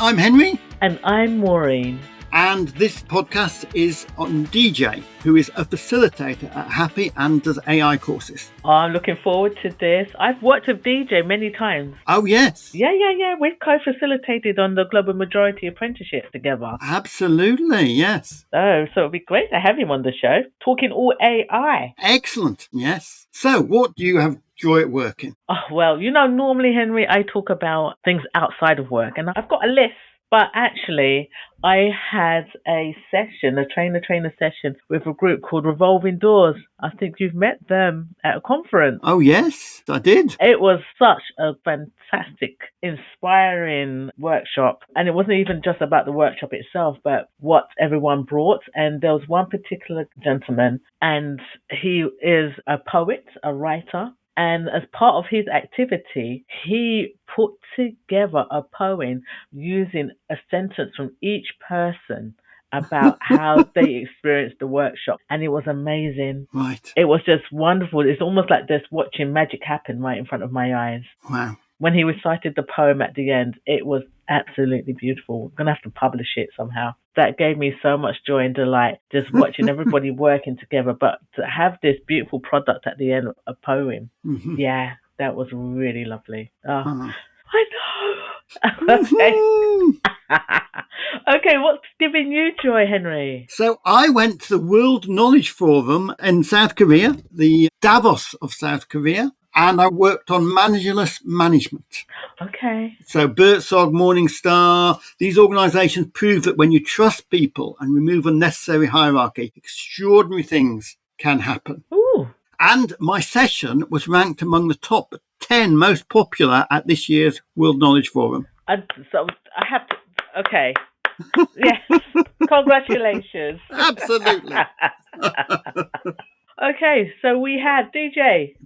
I'm Henry. And I'm Maureen. And this podcast is on DJ, who is a facilitator at Happy and does AI courses. Oh, I'm looking forward to this. I've worked with DJ many times. Oh, yes. Yeah. We've co-facilitated on the Global Majority Apprenticeships together. Absolutely, yes. So it'd be great to have him on the show, talking all AI. Excellent, yes. So what do you have joy at work in? Oh, well, normally, Henry, I talk about things outside of work, and I've got a list. But actually, I had a session, a trainer session with a group called Revolving Doors. I think you've met them at a conference. Oh, yes, I did. It was such a fantastic, inspiring workshop. And it wasn't even just about the workshop itself, but what everyone brought. And there was one particular gentleman, and he is a poet, a writer. And as part of his activity, he put together a poem using a sentence from each person about how they experienced the workshop. And it was amazing. Right. It was just wonderful. It's almost like just watching magic happen right in front of my eyes. Wow. When he recited the poem at the end, it was absolutely beautiful. I'm going to have to publish it somehow. That gave me so much joy and delight, just watching everybody working together. But to have this beautiful product at the end, a poem, yeah, that was really lovely. Oh, I know. Okay, what's giving you joy, Henry? So I went to the World Knowledge Forum in South Korea, the Davos of South Korea. And I worked on managerless management. Okay. So Birdsong, Morningstar, these organisations prove that when you trust people and remove unnecessary hierarchy, extraordinary things can happen. Ooh. And my session was ranked among the top 10 most popular at this year's World Knowledge Forum. So I have to... Okay. Yes. Congratulations. Absolutely. Okay, so we had DJ.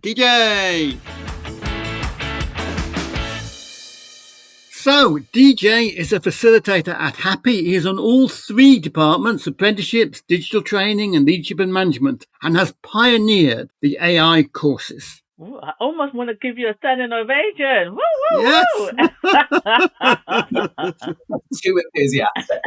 So, DJ is a facilitator at Happy. He is on all three departments, apprenticeships, digital training and leadership and management, and has pioneered the AI courses. Ooh, I almost want to give you a standing ovation. Woo, woo, yes. woo. Too enthusiastic.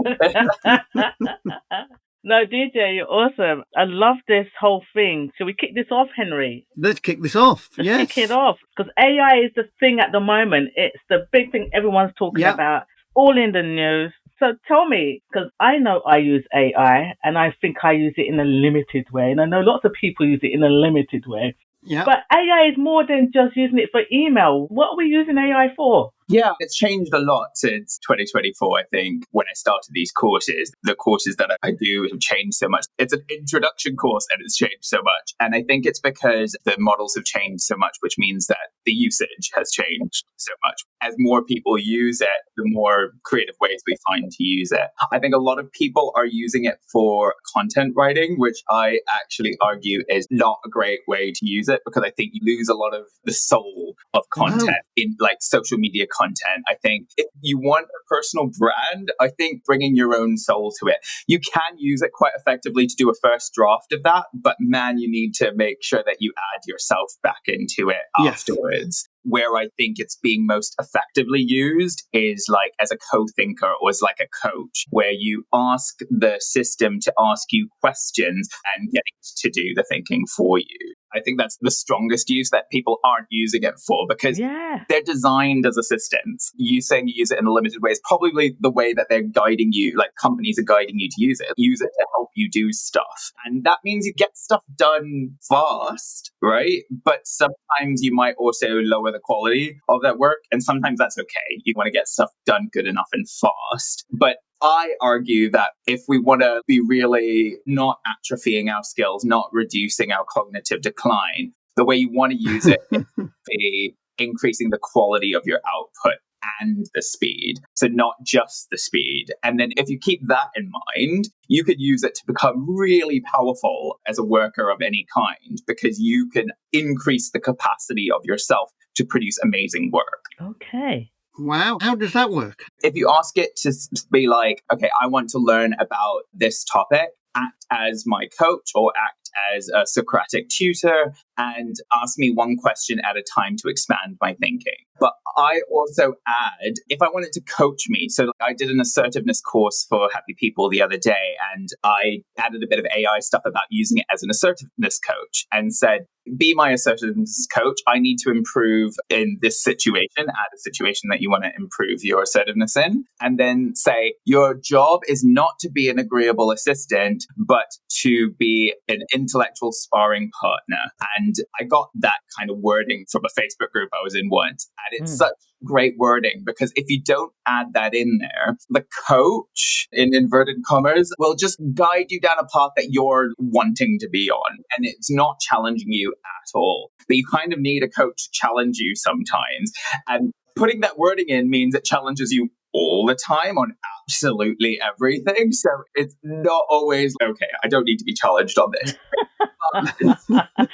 No, DJ, you're awesome. I love this whole thing. Shall we kick this off, Henry? Let's kick this off. Let's kick it off. Because AI is the thing at the moment. It's the big thing everyone's talking about. All in the news. So tell me, because I know I use AI, and I think I use it in a limited way. And I know lots of people use it in a limited way. Yeah. But AI is more than just using it for email. What are we using AI for? Yeah, it's changed a lot since 2024, I think, when I started these courses. The courses that I do have changed so much. It's an introduction course and it's changed so much. And I think it's because the models have changed so much, which means that the usage has changed so much. As more people use it, the more creative ways we find to use it. I think a lot of people are using it for content writing, which I actually argue is not a great way to use it, because I think you lose a lot of the soul of content in like social media content. I think if you want a personal brand, I think bringing your own soul to it, you can use it quite effectively to do a first draft of that. But man, you need to make sure that you add yourself back into it afterwards. Where I think it's being most effectively used is like as a co-thinker or as like a coach, where you ask the system to ask you questions and get it to do the thinking for you. I think that's the strongest use that people aren't using it for, because they're designed as assistants. You saying you use it in a limited way is probably the way that they're guiding you, like companies are guiding you to use it. Use it to help you do stuff. And that means you get stuff done fast, right? But sometimes you might also lower the quality of that work. And sometimes that's okay. You want to get stuff done good enough and fast. But I argue that if we want to be really not atrophying our skills, not reducing our cognitive decline, the way you want to use it is be increasing the quality of your output and the speed. So not just the speed. And then if you keep that in mind, you could use it to become really powerful as a worker of any kind, because you can increase the capacity of yourself to produce amazing work. Okay. Wow. How does that work? If you ask it to be like, okay, I want to learn about this topic, act as my coach or act as a Socratic tutor, and ask me one question at a time to expand my thinking. But I also add, if I wanted to coach me, so I did an assertiveness course for Happy People the other day, and I added a bit of AI stuff about using it as an assertiveness coach and said, be my assertiveness coach. I need to improve in this situation, add a situation that you want to improve your assertiveness in, and then say, your job is not to be an agreeable assistant, but to be an intellectual sparring partner. And I got that kind of wording from a Facebook group I was in once. And it's such great wording, because if you don't add that in there, the coach, in inverted commas, will just guide you down a path that you're wanting to be on. And it's not challenging you at all. But you kind of need a coach to challenge you sometimes. And putting that wording in means it challenges you all the time on absolutely everything. So it's not always, okay, I don't need to be challenged on this.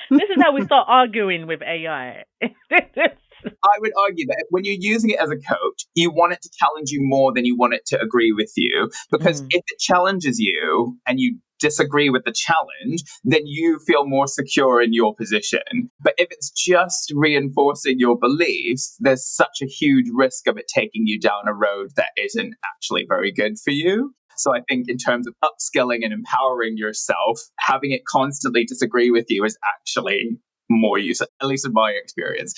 This is how we start arguing with AI. I would argue that when you're using it as a coach, you want it to challenge you more than you want it to agree with you. Because if it challenges you and you disagree with the challenge, then you feel more secure in your position. But if it's just reinforcing your beliefs, there's such a huge risk of it taking you down a road that isn't actually very good for you. So I think in terms of upskilling and empowering yourself, having it constantly disagree with you is actually more useful, at least in my experience.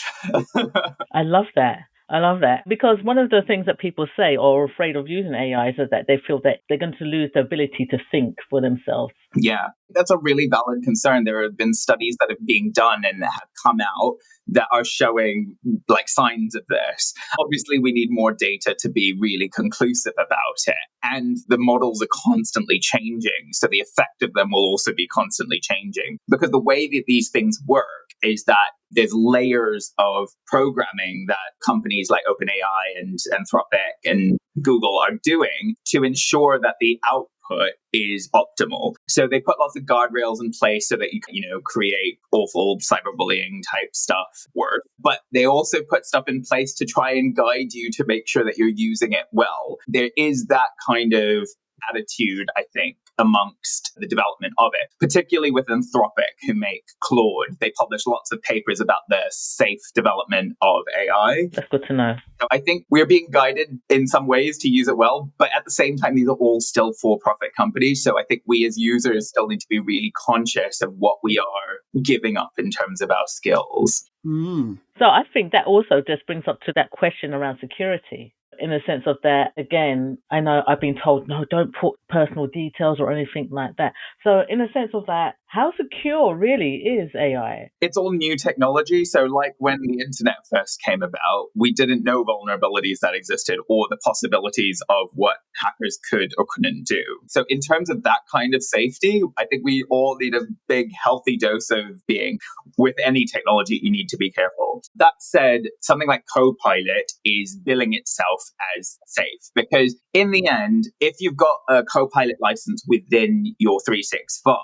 I love that. I love that, because one of the things that people say or are afraid of using AI is that they feel that they're going to lose the ability to think for themselves. Yeah, that's a really valid concern. There have been studies that are being done and have come out that are showing like signs of this. Obviously, we need more data to be really conclusive about it. And the models are constantly changing. So the effect of them will also be constantly changing, because the way that these things work is that there's layers of programming that companies like OpenAI and Anthropic and Google are doing to ensure that the output is optimal. So they put lots of guardrails in place so that you can, create awful cyberbullying type stuff work. But they also put stuff in place to try and guide you to make sure that you're using it well. There is that kind of attitude, I think, amongst the development of it, particularly with Anthropic, who make Claude. They publish lots of papers about the safe development of AI. That's good to know. So I think we're being guided in some ways to use it well, but at the same time, these are all still for-profit companies. So I think we as users still need to be really conscious of what we are giving up in terms of our skills. So I think that also just brings up to that question around security. In the sense of that, again, I know I've been told, no, don't put personal details or anything like that. So in the sense of that, how secure really is AI? It's all new technology. So like when the internet first came about, we didn't know vulnerabilities that existed or the possibilities of what hackers could or couldn't do. So in terms of that kind of safety, I think we all need a big, healthy dose of being. With any technology, you need to be careful. That said, something like Copilot is billing itself as safe, because in the end, if you've got a Copilot license within your 365,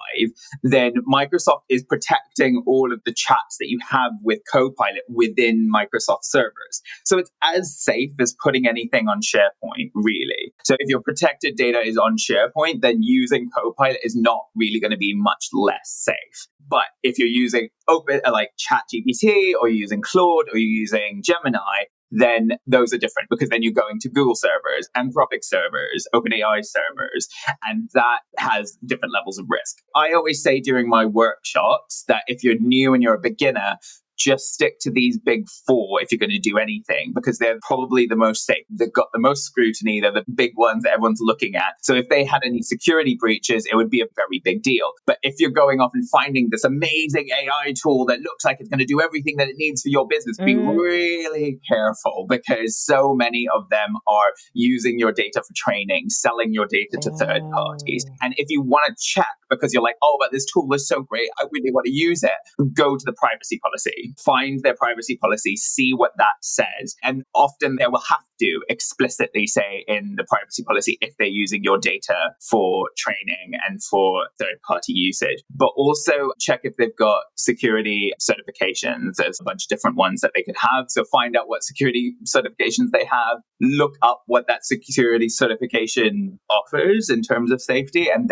then Microsoft is protecting all of the chats that you have with Copilot within Microsoft servers. So it's as safe as putting anything on SharePoint, really. So if your protected data is on SharePoint, then using Copilot is not really going to be much less safe. But if you're using open like ChatGPT, or you're using Claude, or you're using Gemini, then those are different, because then you're going to Google servers, Anthropic servers, OpenAI servers, and that has different levels of risk. I always say during my workshops that if you're new and you're a beginner, just stick to these big four if you're going to do anything, because they're probably the most safe. They've got the most scrutiny. They're the big ones that everyone's looking at. So if they had any security breaches, it would be a very big deal. But if you're going off and finding this amazing AI tool that looks like it's going to do everything that it needs for your business, be really careful, because so many of them are using your data for training, selling your data to third parties. And if you want to check because you're like, oh, but this tool is so great, I really want to use it, go to the privacy policy. policy, find their privacy policy, see what that says. And often they will have to explicitly say in the privacy policy if they're using your data for training and for third-party usage. But also check if they've got security certifications. There's a bunch of different ones that they could have. So find out what security certifications they have, look up what that security certification offers in terms of safety. And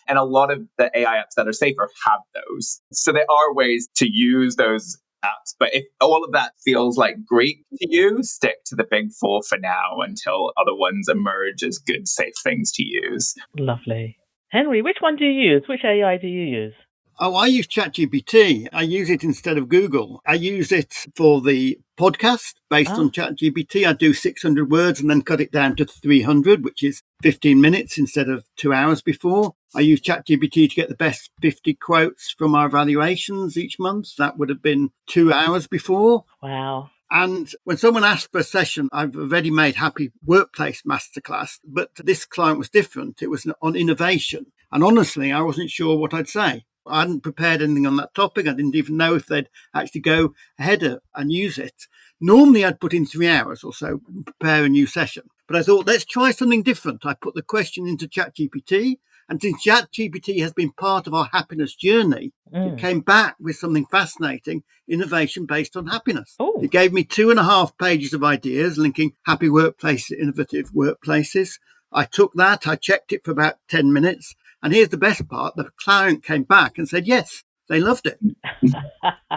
a lot of the AI apps that are safer have those. So there are ways to use those apps. But if all of that feels like Greek to you, stick to the big four for now until other ones emerge as good, safe things to use. Lovely. Henry, which one do you use? Which AI do you use? Oh, I use ChatGPT. I use it instead of Google. I use it for the podcast based on ChatGPT. I do 600 words and then cut it down to 300, which is 15 minutes instead of 2 hours before. I use ChatGPT to get the best 50 quotes from our evaluations each month. That would have been 2 hours before. Wow. And when someone asked for a session, I've already made Happy Workplace Masterclass, but this client was different. It was on innovation. And honestly, I wasn't sure what I'd say. I hadn't prepared anything on that topic. I didn't even know if they'd actually go ahead and use it. Normally, I'd put in 3 hours or so and prepare a new session. But I thought, let's try something different. I put the question into ChatGPT. And since ChatGPT has been part of our happiness journey, it came back with something fascinating, innovation based on happiness. Ooh. It gave me 2.5 pages of ideas linking happy workplace to innovative workplaces. I took that, I checked it for about 10 minutes. And here's the best part. The client came back and said, yes, they loved it.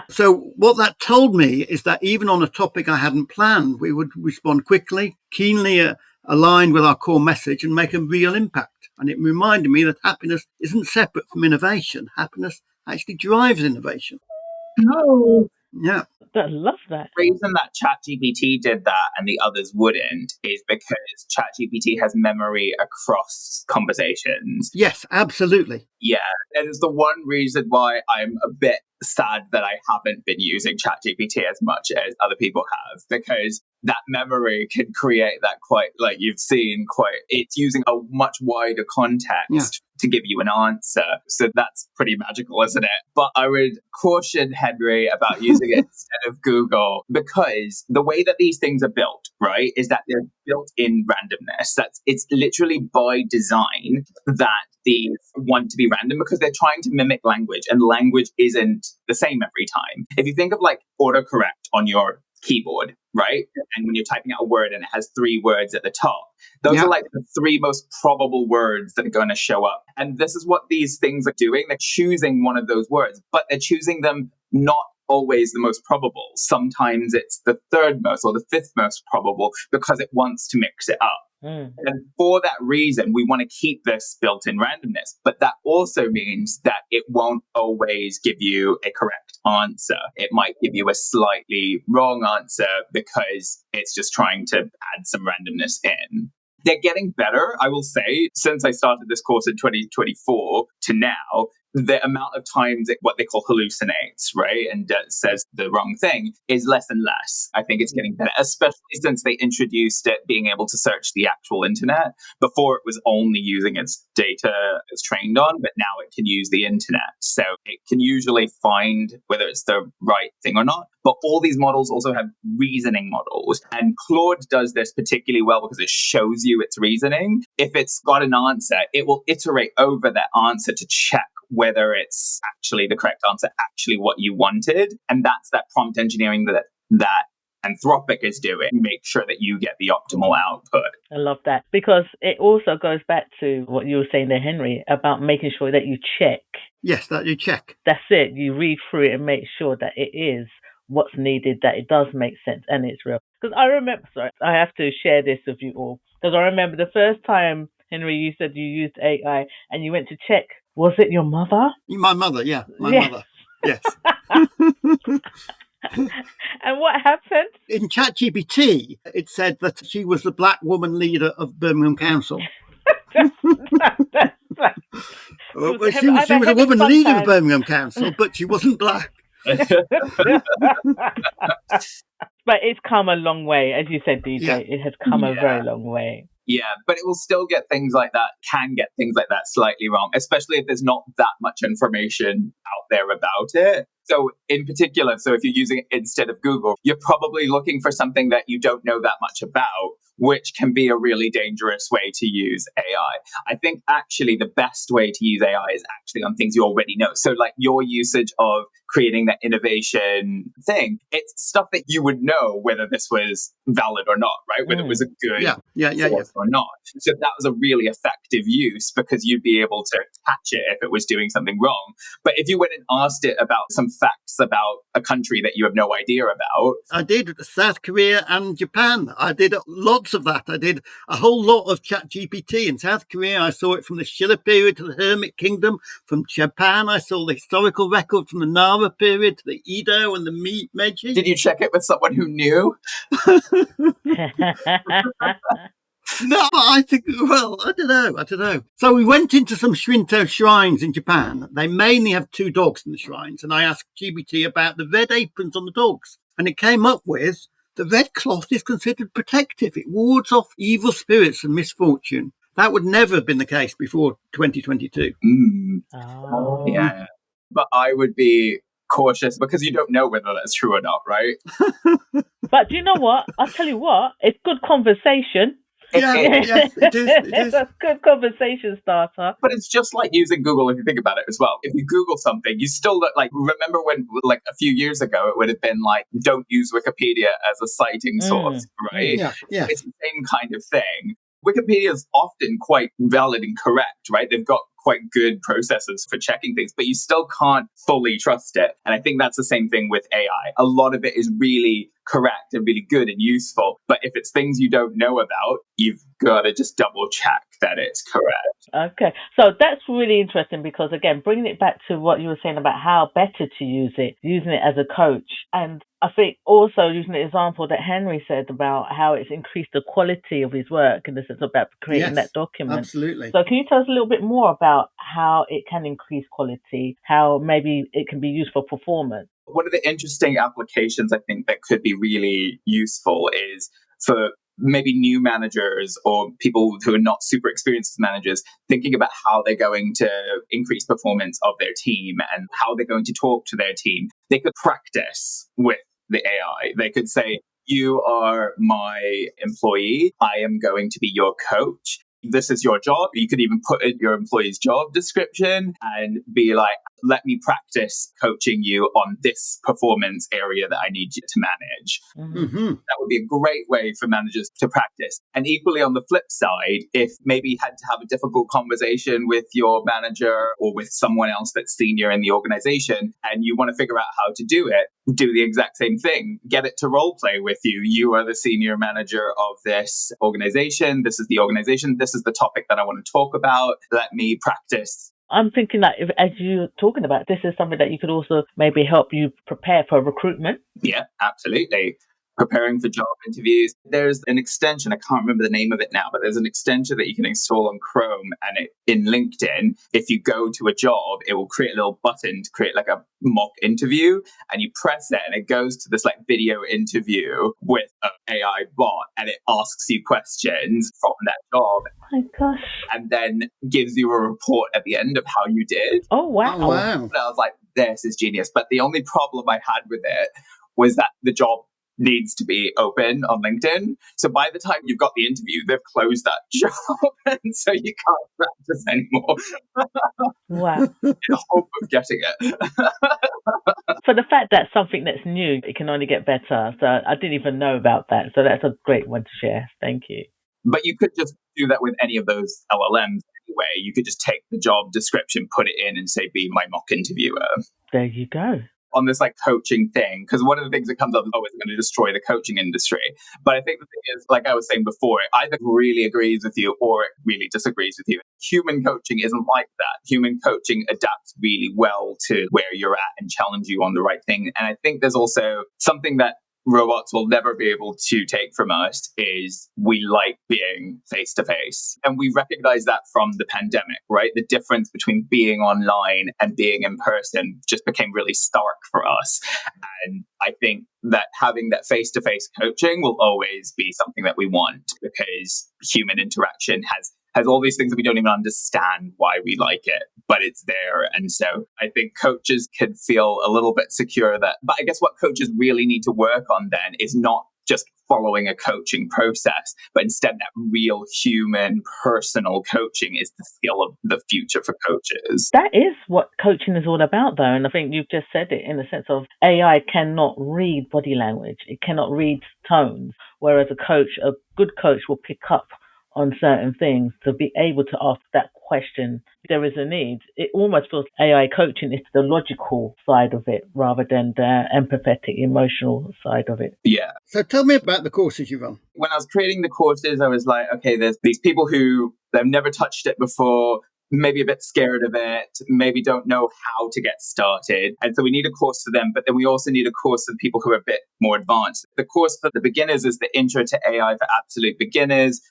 So what that told me is that even on a topic I hadn't planned, we would respond quickly, keenly aligned with our core message and make a real impact. And it reminded me that happiness isn't separate from innovation. Happiness actually drives innovation. No. Yeah. I love that. The reason that ChatGPT did that and the others wouldn't is because ChatGPT has memory across conversations. Yes, absolutely. Yeah, that is the one reason why I'm a bit sad that I haven't been using ChatGPT as much as other people have, because that memory can create that it's using a much wider context to give you an answer. So that's pretty magical, isn't it? But I would caution Henry about using it instead of Google, because the way that these things are built, right, is that they're built in randomness. It's literally by design that they want to be random because they're trying to mimic language, and language isn't the same every time. If you think of like autocorrect on your keyboard, right? And when you're typing out a word and it has 3 words at the top, those are like the 3 most probable words that are going to show up. And this is what these things are doing. They're choosing one of those words, but they're choosing them not always the most probable. Sometimes it's the 3rd most or the 5th most probable because it wants to mix it up. And for that reason, we want to keep this built-in randomness. But that also means that it won't always give you a correct answer. It might give you a slightly wrong answer because it's just trying to add some randomness in. They're getting better, I will say, since I started this course in 2024 to now. The amount of times what they call hallucinates, right, and says the wrong thing is less and less. I think it's getting better, especially since they introduced it being able to search the actual internet. Before, it was only using its data it's trained on, but now it can use the internet. So it can usually find whether it's the right thing or not. But all these models also have reasoning models. And Claude does this particularly well because it shows you its reasoning. If it's got an answer, it will iterate over that answer to check whether it's actually the correct answer, actually what you wanted. And that's that prompt engineering that Anthropic is doing. Make sure that you get the optimal output. I love that, because it also goes back to what you were saying there, Henry, about making sure that you check. Yes, that you check. That's it. You read through it and make sure that it is what's needed, that it does make sense and it's real. Because I remember, I have to share this with you all, because I remember the first time, Henry, you said you used AI and you went to check. Was it your mother? My mother, yeah. Mother, yes. And what happened? In ChatGPT, it said that she was the black woman leader of Birmingham Council. She was a woman leader of Birmingham Council, but she wasn't black. But it's come a long way, as you said, DJ. Yeah. It has come a very long way. Yeah, but it will still get things like that, can get things like that slightly wrong, especially if there's not that much information out there about it. So in particular, so if you're using it instead of Google, you're probably looking for something that you don't know that much about, which can be a really dangerous way to use AI. I think actually the best way to use AI is actually on things you already know. So like your usage of creating that innovation thing, it's stuff that you would know whether this was valid or not, right? Whether it was a good Yeah. source or not. So that was a really effective use because you'd be able to catch it if it was doing something wrong. But if you went and asked it about some facts about a country that you have no idea about. I did South Korea and Japan. I did lots of that. I did a whole lot of Chat GPT. In South Korea, I saw it from the Shilla period to the Hermit Kingdom. From Japan, I saw the historical record from the Nara period to the Edo and the Meiji. Did you check it with someone who knew? No, I think, well, I don't know. So we went into some Shinto shrines in Japan. They mainly have 2 dogs in the shrines. And I asked GBT about the red aprons on the dogs. And it came up with the red cloth is considered protective. It wards off evil spirits and misfortune. That would never have been the case before 2022. Oh. Yeah. But I would be cautious because you don't know whether that's true or not, right? But do you know what? I'll tell you what, it's good conversation. Yes, it is. It's a good conversation starter. But it's just like using Google if you think about it as well. If you Google something, you still look like, remember when like a few years ago, it would have been like, don't use Wikipedia as a citing source, right? Yeah. It's the same kind of thing. Wikipedia is often quite valid and correct, right? They've got quite good processes for checking things, but you still can't fully trust it. And I think that's the same thing with AI. A lot of it is really correct and really good and useful. But if it's things you don't know about, you've got to just double check that it's correct. Okay. So that's really interesting because, again, bringing it back to what you were saying about how better to use it, using it as a coach. And I think also using the example that Henry said about how it's increased the quality of his work in the sense about creating that document. Absolutely. So can you tell us a little bit more about how it can increase quality, how maybe it can be used for performance? One of the interesting applications I think that could be really useful is for maybe new managers or people who are not super experienced as managers, thinking about how they're going to increase performance of their team and how they're going to talk to their team. They could practice with the AI. They could say, you are my employee. I am going to be your coach. This is your job. You could even put in your employee's job description and be like, let me practice coaching you on this performance area that I need you to manage. That would be a great way for managers to practice. And equally on the flip side, if maybe you had to have a difficult conversation with your manager or with someone else that's senior in the organization and you want to figure out how to do it, do the exact same thing. Get it to role play with you. You are the senior manager of this organization. This is the organization. This is the topic that I want to talk about. Let me practice. I'm thinking that if, as you're talking about, this is something that you could also maybe help you prepare for recruitment. Yeah, absolutely. Preparing for job interviews. There's an extension, I can't remember the name of it now, but there's an extension that you can install on Chrome and in LinkedIn. If you go to a job, it will create a little button to create like a mock interview and you press it and it goes to this like video interview with an AI bot and it asks you questions from that job. Oh my gosh. And then gives you a report at the end of how you did. Oh, wow. Oh, wow. And I was like, this is genius. But the only problem I had with it was that the job needs to be open on LinkedIn. So by the time you've got the interview, they've closed that job. And so you can't practice anymore. Wow. In the hope of getting it. For the fact that something that's new, it can only get better. So I didn't even know about that. So that's a great one to share. Thank you. But you could just do that with any of those LLMs anyway. You could just take the job description, put it in and say, be my mock interviewer. There you go. On this like coaching thing, because one of the things that comes up is, oh, it's going to destroy the coaching industry. But I think the thing is, like I was saying before, it either really agrees with you or it really disagrees with you. Human coaching isn't like that. Human coaching adapts really well to where you're at and challenge you on the right thing. And I think there's also something that robots will never be able to take from us is we like being face to face. And we recognize that from the pandemic, right? The difference between being online and being in person just became really stark for us. And I think that having that face to face coaching will always be something that we want because human interaction has has all these things that we don't even understand why we like it, but it's there. And so I think coaches can feel a little bit secure that, but I guess what coaches really need to work on then is not just following a coaching process, but instead that real human personal coaching is the skill of the future for coaches. That is what coaching is all about, though. And I think you've just said it in the sense of AI cannot read body language. It cannot read tones. Whereas a good coach will pick up on certain things to be able to ask that question. If there is a need. It almost feels AI coaching is the logical side of it rather than the empathetic, emotional side of it. Yeah. So tell me about the courses you run. When I was creating the courses, I was like, okay, there's these people who they've never touched it before, maybe a bit scared of it, maybe don't know how to get started. And so we need a course for them, but then we also need a course for people who are a bit more advanced. The course for the beginners is the Intro to AI for Absolute Beginners.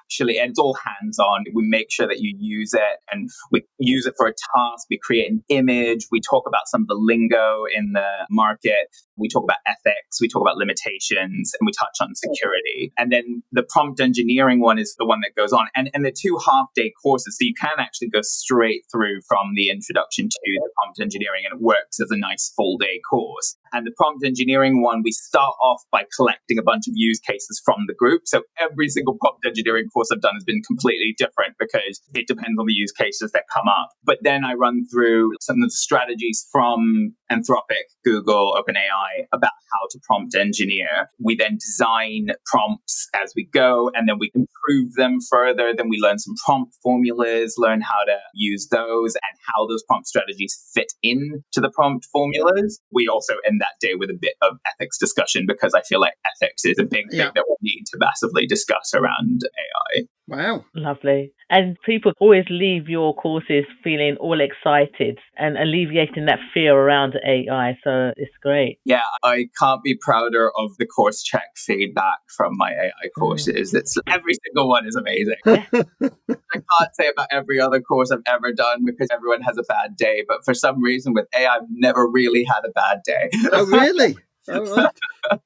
Actually, and it's all hands-on. We make sure that you use it, and we use it for a task. We create an image. We talk about some of the lingo in the market. We talk about ethics. We talk about limitations, and we touch on security. And then the prompt engineering one is the one that goes on. And the 2 half-day courses, so you can actually go straight through from the introduction to the prompt engineering, and it works as a nice full-day course. And the prompt engineering one, we start off by collecting a bunch of use cases from the group. So every single prompt engineering course I've done has been completely different because it depends on the use cases that come up. But then I run through some of the strategies from Anthropic, Google, OpenAI about how to prompt engineer. We then design prompts as we go, and then we improve them further. Then we learn some prompt formulas, learn how to use those and how those prompt strategies fit into the prompt formulas. We also end that day with a bit of ethics discussion because I feel like ethics is a big thing that we need to massively discuss around AI. Wow. Lovely. And people always leave your courses feeling all excited and alleviating that fear around AI. So it's great. Yeah, I can't be prouder of the course check feedback from my AI courses. It's every single one is amazing. Yeah. I can't say about every other course I've ever done because everyone has a bad day. But for some reason with AI, I've never really had a bad day. Oh, really? All right.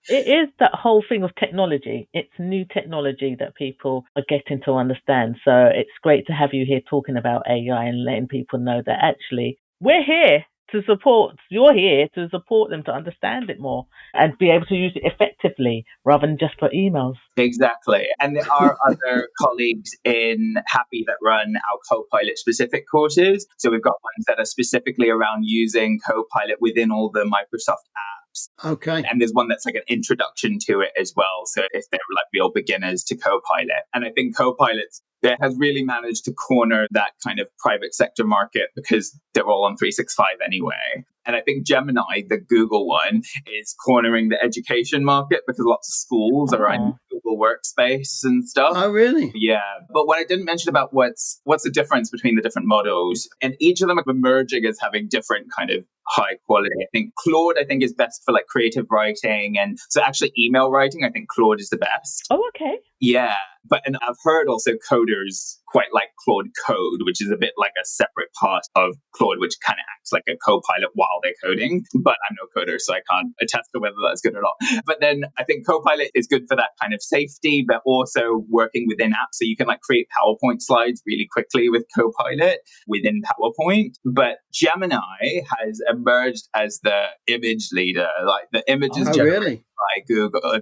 It is that whole thing of technology. It's new technology that people are getting to understand. So it's great to have you here talking about AI and letting people know that actually we're here to support. You're here to support them to understand it more and be able to use it effectively rather than just for emails. Exactly. And there are other colleagues in Happy that run our Copilot specific courses. So we've got ones that are specifically around using Copilot within all the Microsoft apps. Okay. And there's one that's like an introduction to it as well. So if they're like real beginners to Copilot. And I think Copilot's that has really managed to corner that kind of private sector market because they're all on 365 anyway. And I think Gemini, the Google one, is cornering the education market because lots of schools are in Google Workspace and stuff. Oh, really? Yeah. But what I didn't mention about what's the difference between the different models, and each of them are emerging as having different kind of high quality. I think Claude, is best for like creative writing. And so actually email writing, I think Claude is the best. Oh, okay. Yeah. And I've heard also coders quite like Claude Code, which is a bit like a separate part of Claude, which kind of acts like a co-pilot while they're coding. But I'm no coder, so I can't attest to whether that's good or not. But then I think Copilot is good for that kind of safety, but also working within apps. So you can like create PowerPoint slides really quickly with Copilot within PowerPoint. But Gemini has emerged as the image leader. Like the images generated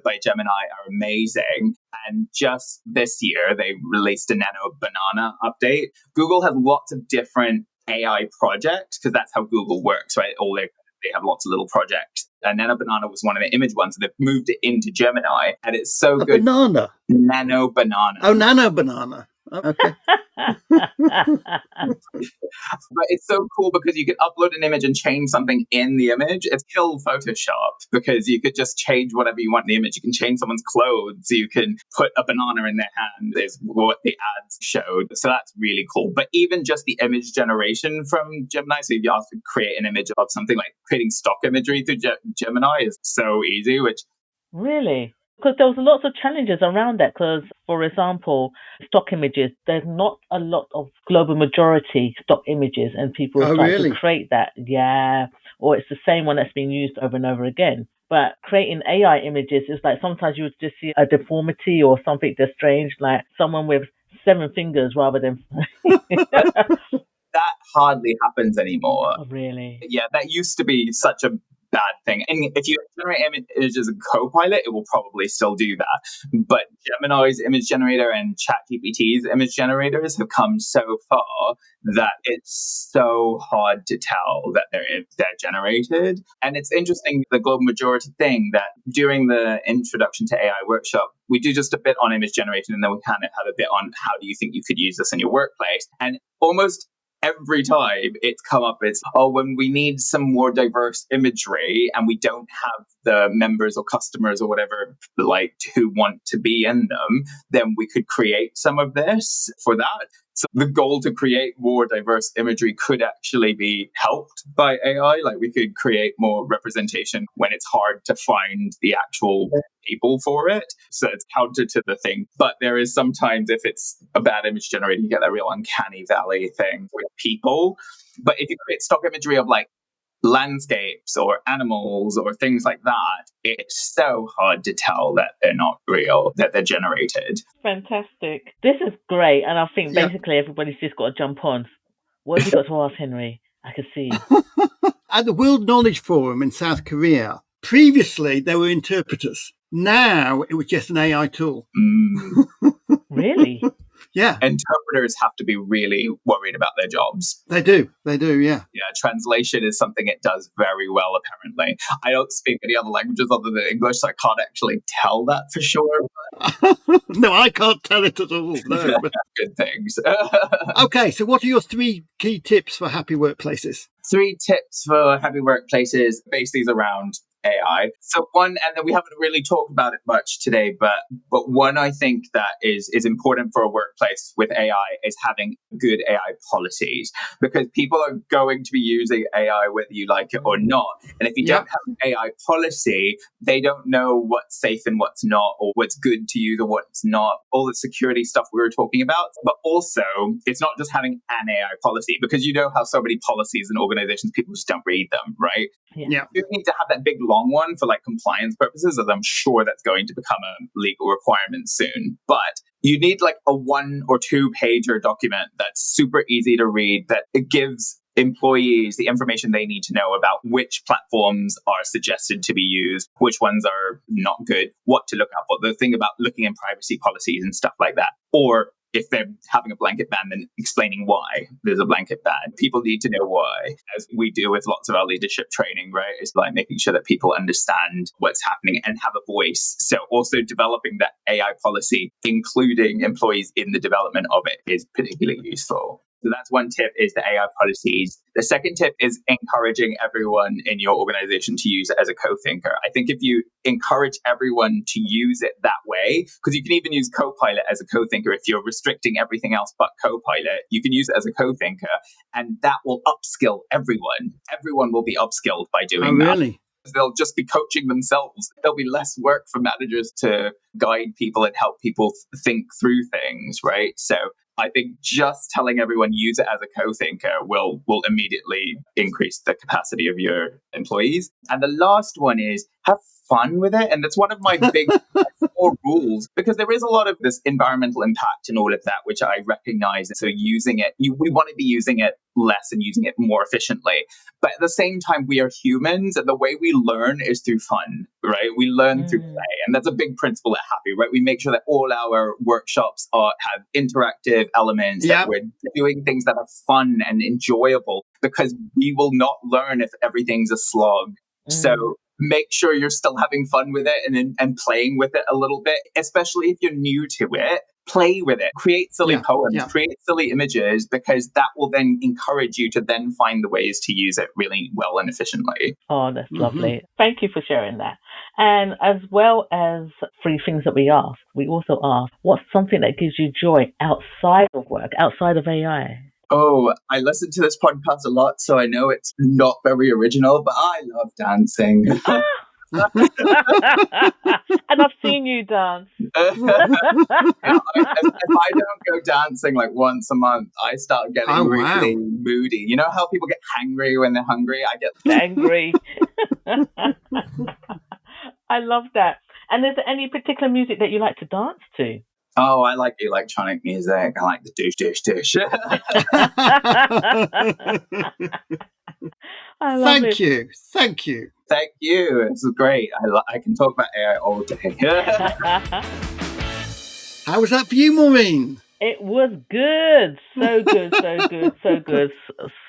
by Gemini are amazing. And just this year, they released a Nano Banana update. Google has lots of different AI projects because that's how Google works, right? They have lots of little projects. And Nano Banana was one of the image ones, and they've moved it into Gemini, and it's so good. Banana? Nano Banana. Oh, Nano Banana. Okay. But it's so cool because you could upload an image and change something in the image. It's kill Photoshop because you could just change whatever you want in the image. You can change someone's clothes. You can put a banana in their hand is what the ads showed. So that's really cool. But even just the image generation from Gemini, so if you have to create an image of something, like creating stock imagery through Gemini is so easy, which... Really? Because there was lots of challenges around that. Because, for example, stock images, there's not a lot of global majority stock images, and people are starting to create that. Yeah, or it's the same one that's being used over and over again. But creating AI images is like sometimes you would just see a deformity or something that's strange, like someone with 7 fingers rather than. That hardly happens anymore. Oh, really? Yeah, that used to be such a bad thing. And if you generate images in Copilot, it will probably still do that. But Gemini's image generator and ChatGPT's image generators have come so far that it's so hard to tell that they're generated. And it's interesting, the global majority thing, that during the introduction to AI workshop, we do just a bit on image generation, and then we kind of have a bit on how do you think you could use this in your workplace. And almost every time it's come up, it's, when we need some more diverse imagery and we don't have the members or customers or whatever, like, who want to be in them, then we could create some of this for that. So the goal to create more diverse imagery could actually be helped by AI. Like, we could create more representation when it's hard to find the actual people for it. So it's counter to the thing. But there is sometimes, if it's a bad image generator, you get that real uncanny valley thing with people. But if you create stock imagery of like landscapes or animals or things like that, it's so hard to tell that they're not real, that they're generated. Fantastic. This is great. And I think Yeah. basically everybody's just got to jump on. What have you got to ask, Henry? I can see. At the World Knowledge Forum in South Korea, previously there were interpreters. Now it was just an AI tool. Really? Yeah. Interpreters have to be really worried about their jobs. They do, yeah. Yeah, translation is something it does very well, apparently. I don't speak any other languages other than English, so I can't actually tell that for sure. No, I can't tell it at all. No. Good things. Okay, so what are your 3 key tips for happy workplaces? 3 tips for happy workplaces, base these around AI. So one, and then we haven't really talked about it much today, but one I think that is important for a workplace with AI is having good AI policies, because people are going to be using AI whether you like it or not. And if you don't have an AI policy, they don't know what's safe and what's not, or what's good to use or what's not, all the security stuff we were talking about. But also, it's not just having an AI policy, because you know how so many policies and organizations, people just don't read them, right? Yeah. You need to have that big long one for like compliance purposes, as I'm sure that's going to become a legal requirement soon. But you need like a 1 or 2 pager document that's super easy to read, that it gives employees the information they need to know about which platforms are suggested to be used, which ones are not good, what to look out for, the thing about looking in privacy policies and stuff like that. Or if they're having a blanket ban, then explaining why there's a blanket ban. People need to know why, as we do with lots of our leadership training, right? It's like making sure that people understand what's happening and have a voice. So also developing that AI policy, including employees in the development of it, is particularly useful. So that's one tip, is the AI policies. The second tip is encouraging everyone in your organization to use it as a co-thinker. I think if you encourage everyone to use it that way, because you can even use Copilot as a co-thinker. If you're restricting everything else but Copilot, you can use it as a co-thinker, and that will upskill everyone. Everyone will be upskilled by doing that. Really? They'll just be coaching themselves. There'll be less work for managers to guide people and help people think through things, right? So I think just telling everyone use it as a co-thinker will immediately increase the capacity of your employees. And the last one is have fun with it. And that's one of my big 4 rules, because there is a lot of this environmental impact and all of that, which I recognize. So using it, we want to be using it less and using it more efficiently. But at the same time, we are humans, and the way we learn is through fun, right? We learn through play. And that's a big principle at Happy, right? We make sure that all our workshops have interactive elements, that we're doing things that are fun and enjoyable, because we will not learn if everything's a slog. So make sure you're still having fun with it and playing with it a little bit, especially if you're new to it. Play with it, create silly poems, create silly images, because that will then encourage you to then find the ways to use it really well and efficiently. Oh, that's lovely. Thank you for sharing that. And as well as 3 things that we asked, we also asked, what's something that gives you joy outside of work, outside of AI? Oh, I listen to this podcast a lot, so I know it's not very original, but I love dancing. And I've seen you dance. If I don't go dancing like once a month, I start getting really moody. You know how people get hangry when they're hungry? I get angry. I love that. And is there any particular music that you like to dance to? Oh, I like electronic music. I like the douche, douche, douche. I love Thank it. you. Thank you. Thank you. This is great. I can talk about AI all day. How was that for you, Maureen? It was good. So good, so good, so good.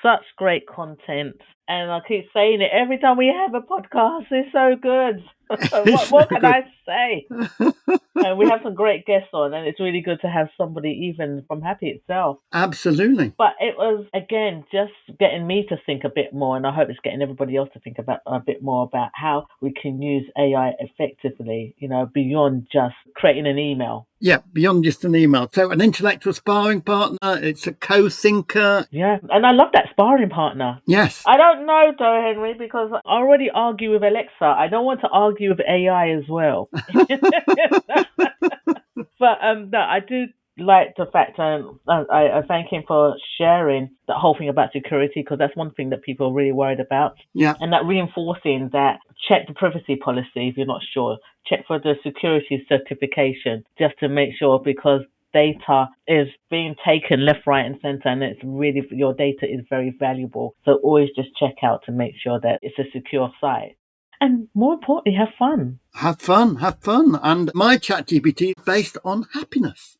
Such great content. And I keep saying it every time we have a podcast. It's so good. What more can I say? And we have some great guests on, and it's really good to have somebody even from Happy itself. Absolutely. But it was, again, just getting me to think a bit more, and I hope it's getting everybody else to think about a bit more about how we can use AI effectively, beyond just creating an email. Yeah, beyond just an email. So an intellectual sparring partner, it's a co-thinker. Yeah, and I love that sparring partner. Yes. I don't know, though, Henry, because I already argue with Alexa. I don't want to argue with AI as well. But no, I do like the fact, and I thank him for sharing that whole thing about security, because that's one thing that people are really worried about. Yeah. And that reinforcing that, check the privacy policy if you're not sure. Check for the security certification, just to make sure, because data is being taken left, right, and center, and it's really, your data is very valuable. So always just check out to make sure that it's a secure site. And more importantly, have fun. Have fun. And my ChatGPT is based on happiness.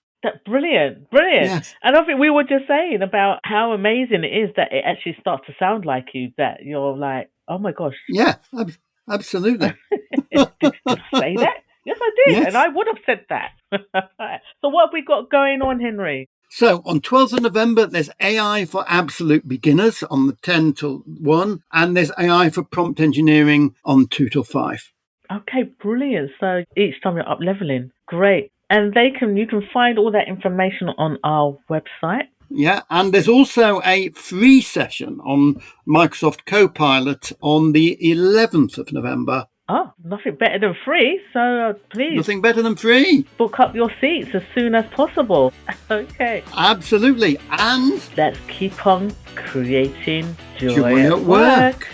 Brilliant. Yes. And I think we were just saying about how amazing it is that it actually starts to sound like you, that you're like, oh my gosh. Yeah, absolutely. Did I say that? Yes, I did. Yes. And I would have said that. So what have we got going on, Henry? So on 12th of November, there's AI for absolute beginners on the 10 till 1, and there's AI for prompt engineering on 2 till 5. Okay, brilliant. So each time you're up leveling. Great. And you can find all that information on our website. Yeah, and there's also a free session on Microsoft Copilot on the 11th of November. Oh, nothing better than free. So please. Nothing better than free. Book up your seats as soon as possible. Okay. Absolutely. And let's keep on creating joy Joy at work.